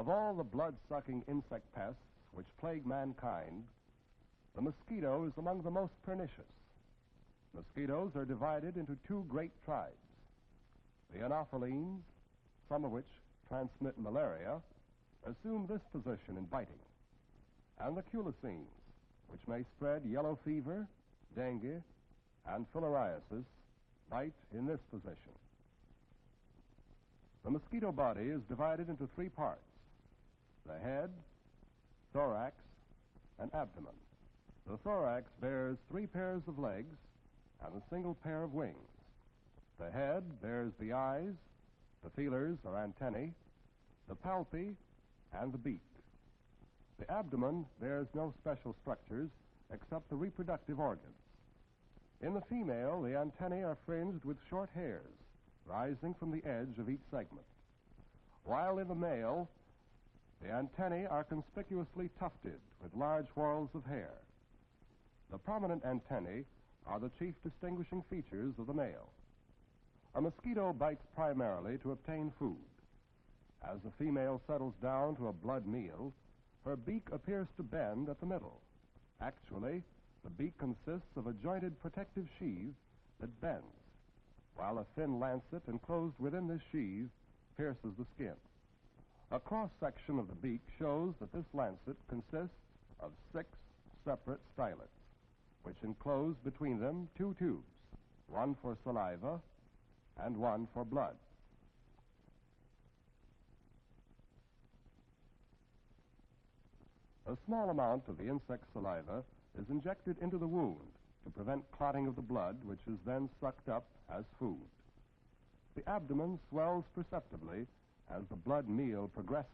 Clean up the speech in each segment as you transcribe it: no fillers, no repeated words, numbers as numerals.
Of all the blood-sucking insect pests which plague mankind, the mosquito is among the most pernicious. Mosquitoes are divided into two great tribes: the anophelines, some of which transmit malaria, assume this position in biting, and the culicines, which may spread yellow fever, dengue, and filariasis, bite in this position. The mosquito body is divided into three parts: the head, thorax, and abdomen. The thorax bears 3 pairs of legs and a single pair of wings. The head bears the eyes, the feelers or antennae, the palpi, and the beak. The abdomen bears no special structures except the reproductive organs. In the female, the antennae are fringed with short hairs rising from the edge of each segment, while in the male, the antennae are conspicuously tufted with large whorls of hair. The prominent antennae are the chief distinguishing features of the male. A mosquito bites primarily to obtain food. As the female settles down to a blood meal, her beak appears to bend at the middle. Actually, the beak consists of a jointed protective sheath that bends, while a thin lancet enclosed within this sheath pierces the skin. A cross-section of the beak shows that this lancet consists of 6 separate stylets, which enclose between them 2 tubes, one for saliva and one for blood. A small amount of the insect's saliva is injected into the wound to prevent clotting of the blood, which is then sucked up as food. The abdomen swells perceptibly as the blood meal progresses.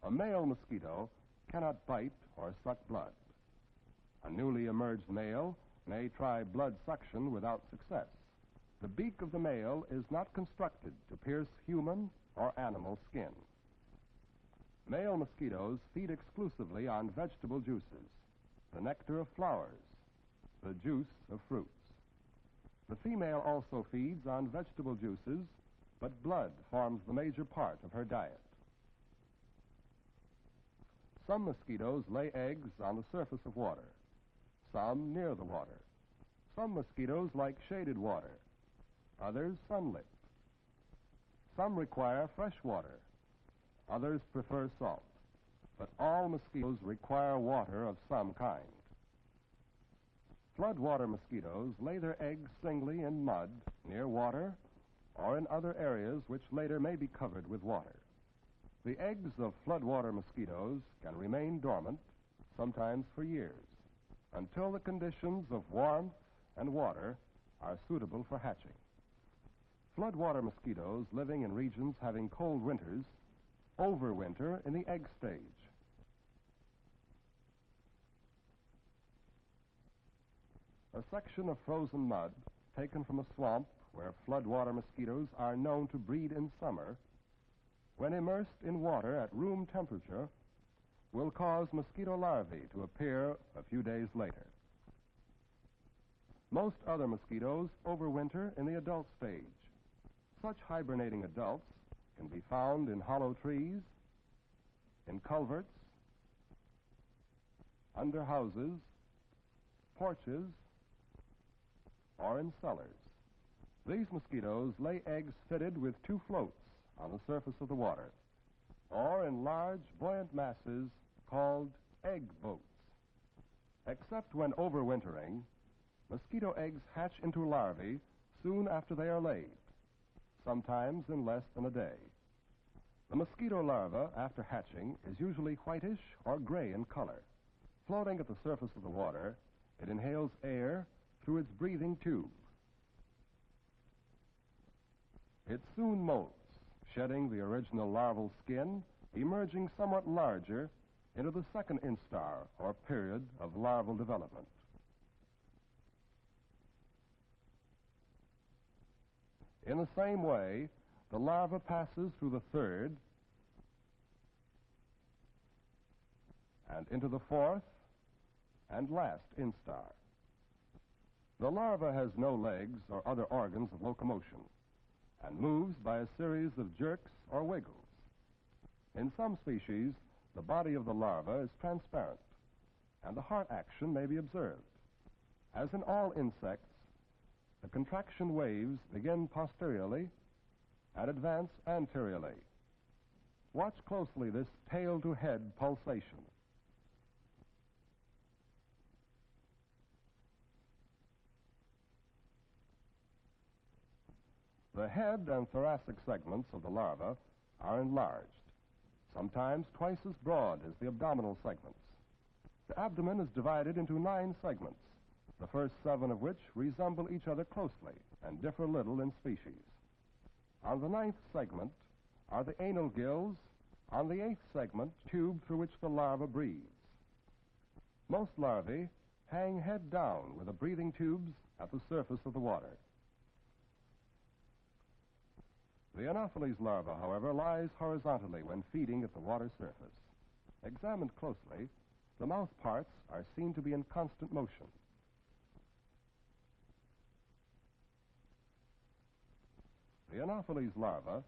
A male mosquito cannot bite or suck blood. A newly emerged male may try blood suction without success. The beak of the male is not constructed to pierce human or animal skin. Male mosquitoes feed exclusively on vegetable juices, the nectar of flowers, the juice of fruits. The female also feeds on vegetable juices, but blood forms the major part of her diet. Some mosquitoes lay eggs on the surface of water, some near the water. Some mosquitoes like shaded water, others sunlit. Some require fresh water, others prefer salt. But all mosquitoes require water of some kind. Floodwater mosquitoes lay their eggs singly in mud near water or in other areas which later may be covered with water. The eggs of floodwater mosquitoes can remain dormant, sometimes for years, until the conditions of warmth and water are suitable for hatching. Floodwater mosquitoes living in regions having cold winters overwinter in the egg stage. A section of frozen mud taken from a swamp where floodwater mosquitoes are known to breed in summer, when immersed in water at room temperature, will cause mosquito larvae to appear a few days later. Most other mosquitoes overwinter in the adult stage. Such hibernating adults can be found in hollow trees, in culverts, under houses, porches, or in cellars. These mosquitoes lay eggs fitted with 2 floats on the surface of the water, or in large, buoyant masses called egg boats. Except when overwintering, mosquito eggs hatch into larvae soon after they are laid, sometimes in less than a day. The mosquito larva, after hatching, is usually whitish or gray in color. Floating at the surface of the water, it inhales air through its breathing tube. It soon molts, shedding the original larval skin, emerging somewhat larger into the second instar, or period of larval development. In the same way, the larva passes through the third and into the fourth and last instar. The larva has no legs or other organs of locomotion and moves by a series of jerks or wiggles. In some species, the body of the larva is transparent, and the heart action may be observed. As in all insects, the contraction waves begin posteriorly and advance anteriorly. Watch closely this tail-to-head pulsation. The head and thoracic segments of the larva are enlarged, sometimes twice as broad as the abdominal segments. The abdomen is divided into 9 segments, the first 7 of which resemble each other closely and differ little in species. On the 9th segment are the anal gills, on the 8th segment, tube through which the larva breathes. Most larvae hang head down with the breathing tubes at the surface of the water. The Anopheles larva, however, lies horizontally when feeding at the water surface. Examined closely, the mouth parts are seen to be in constant motion. The Anopheles larva,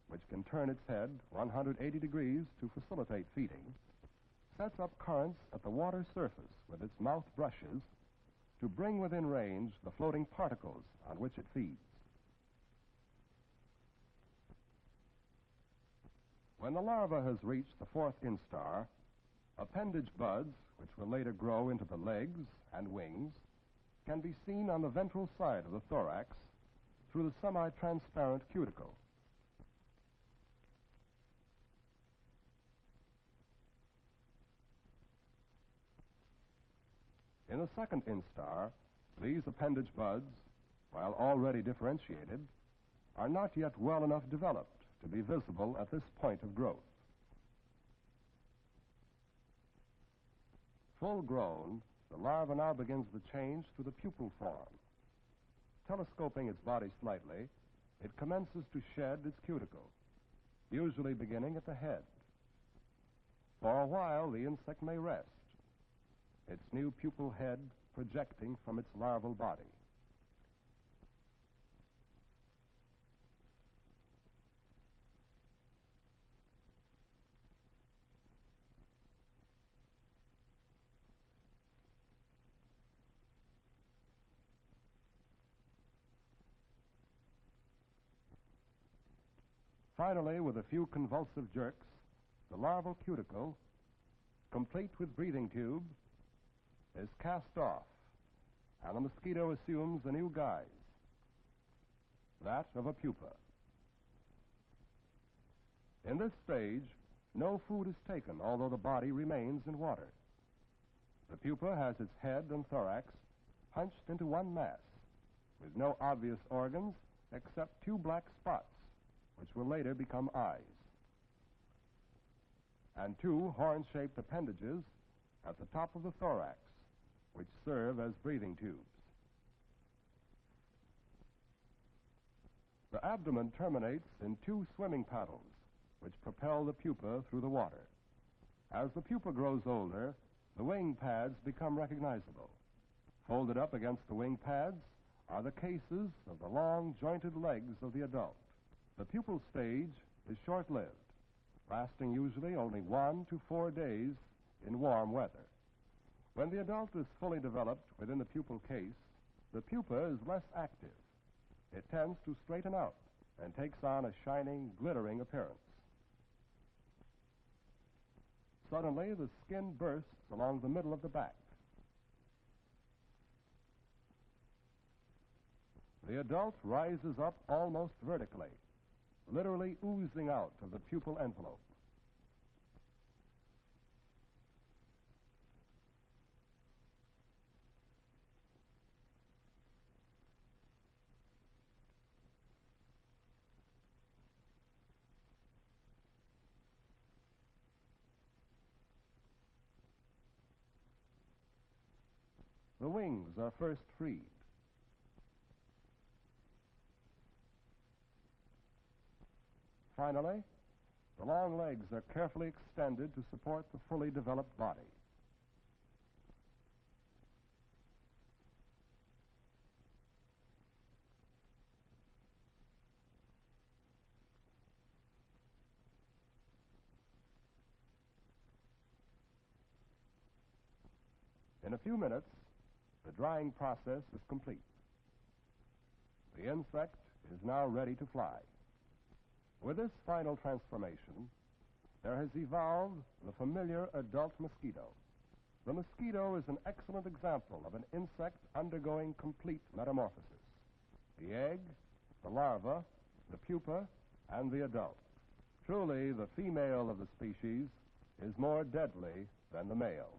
which can turn its head 180 degrees to facilitate feeding, sets up currents at the water surface with its mouth brushes to bring within range the floating particles on which it feeds. When the larva has reached the 4th instar, appendage buds, which will later grow into the legs and wings, can be seen on the ventral side of the thorax through the semi-transparent cuticle. In the 2nd instar, these appendage buds, while already differentiated, are not yet well enough developed to be visible at this point of growth. Full grown, the larva now begins the change to the pupal form. Telescoping its body slightly, it commences to shed its cuticle, usually beginning at the head. For a while, the insect may rest, its new pupal head projecting from its larval body. Finally, with a few convulsive jerks, the larval cuticle, complete with breathing tube, is cast off, and the mosquito assumes a new guise, that of a pupa. In this stage, no food is taken, although the body remains in water. The pupa has its head and thorax hunched into one mass, with no obvious organs except 2 black spots, which will later become eyes, and 2 horn-shaped appendages at the top of the thorax, which serve as breathing tubes. The abdomen terminates in 2 swimming paddles, which propel the pupa through the water. As the pupa grows older, the wing pads become recognizable. Folded up against the wing pads are the cases of the long, jointed legs of the adult. The pupal stage is short-lived, lasting usually only 1 to 4 days in warm weather. When the adult is fully developed within the pupal case, the pupa is less active. It tends to straighten out and takes on a shining, glittering appearance. Suddenly, the skin bursts along the middle of the back. The adult rises up almost vertically, literally oozing out of the pupal envelope. The wings are first freed. Finally, the long legs are carefully extended to support the fully developed body. In a few minutes, the drying process is complete. The insect is now ready to fly. With this final transformation, there has evolved the familiar adult mosquito. The mosquito is an excellent example of an insect undergoing complete metamorphosis. The egg, the larva, the pupa, and the adult. Truly, the female of the species is more deadly than the male.